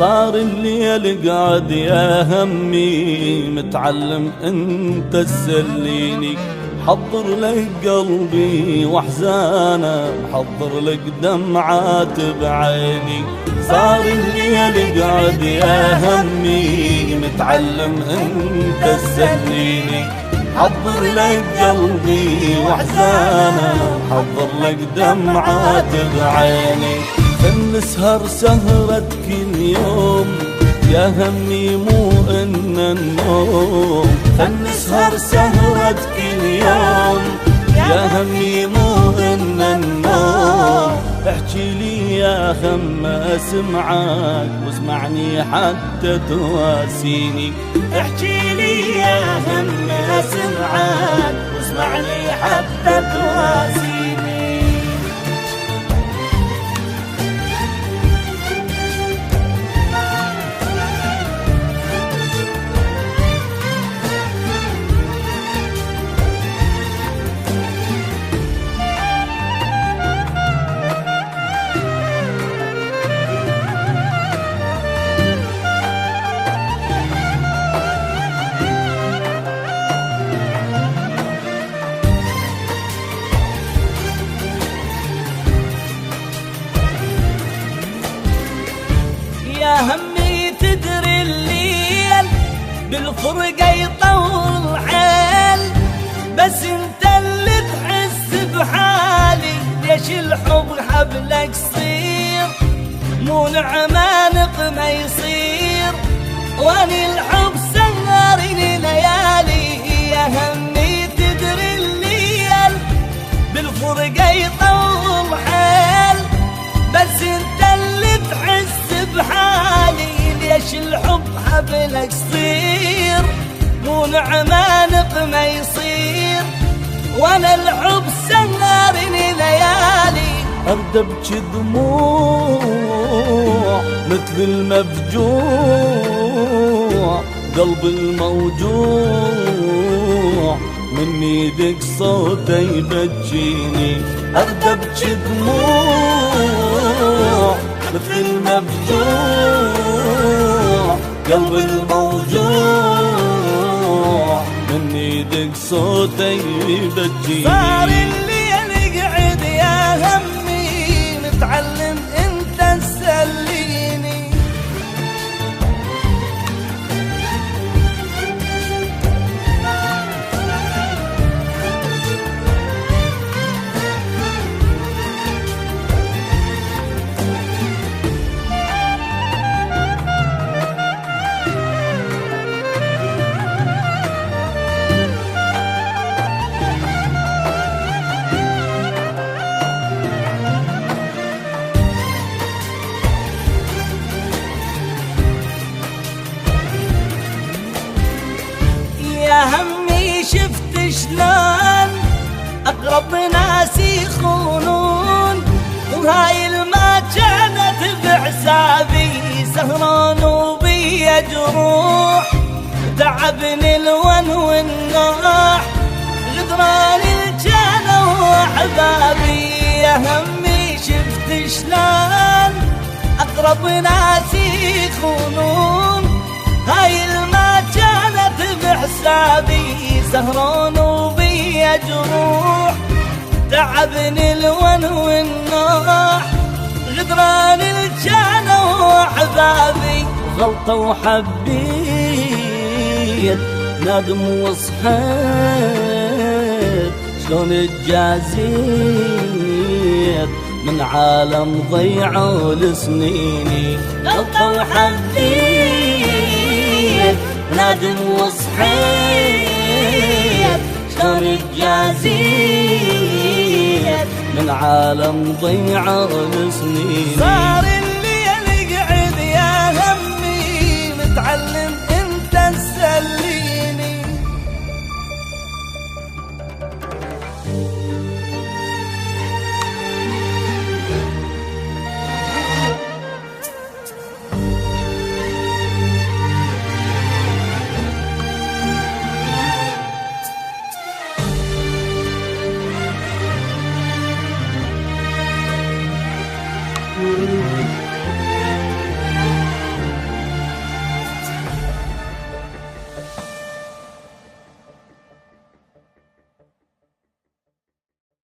صار الليل قعد يا همي متعلم انت تسليني، حضر لك قلبي واحزانه، محضر لك دمعات بعيني. صار الليل قعد يا همي متعلم انت تسليني، حضر لك قلبي واحزانه، محضر لك دمعات بعيني. فنسهر سهرة كل يوم يا همي مو إن النوم، فنسهر سهرة كل يوم يا همي مو إن النوم. احكي لي يا هم اسمعك واسمعني حتى تواسيني، احكي لي يا هم اسمعك واسمعني حتى تواسيني. يا همي تدري الليل بالفرقة يطول حيل، بس انت اللي تحس بحالي. ليش الحب حبلك صير مو نعمة نقمة يصير، واني الحب سهرني ليالي. يا همي تدري الليل بالفرقة يطول حيل، بس انت اللي تحس بحالي. ليش الحب حبلك صير مو نعمة نقمة يصير، وانا الحب سهرني ليالي. ارد ابكي دموع مثل المفجوع، قلب الموجوع من ايدك صوته يبجيني. ارد ابكي دموع مثل المفجوع، قلب الموجوع من ايدك صوته يبجيني. صار الليل قعد يا همي نتعلم انت تسليني. يا همي شفت شلون أقرب ناس يخونون، وهاي الما كانت بحسابي سهران وبيا جروح. تعبني الون والنوح غدران الجنة وأحبابي. يا همي شفت شلون أقرب ناس يخونون، هاي الما كانت بحسابي سهران وبيا جروح. تعبني الون والنوح غدران الجنة وأحبابي. غلطة وحبيت ندم وصحيت، شلون اتجازيت من عالم ضيعوا لسنيني. غلطة وحبيت ندم وصحيت، شلون اتجازيت من عالم ضيعوا لسنيني.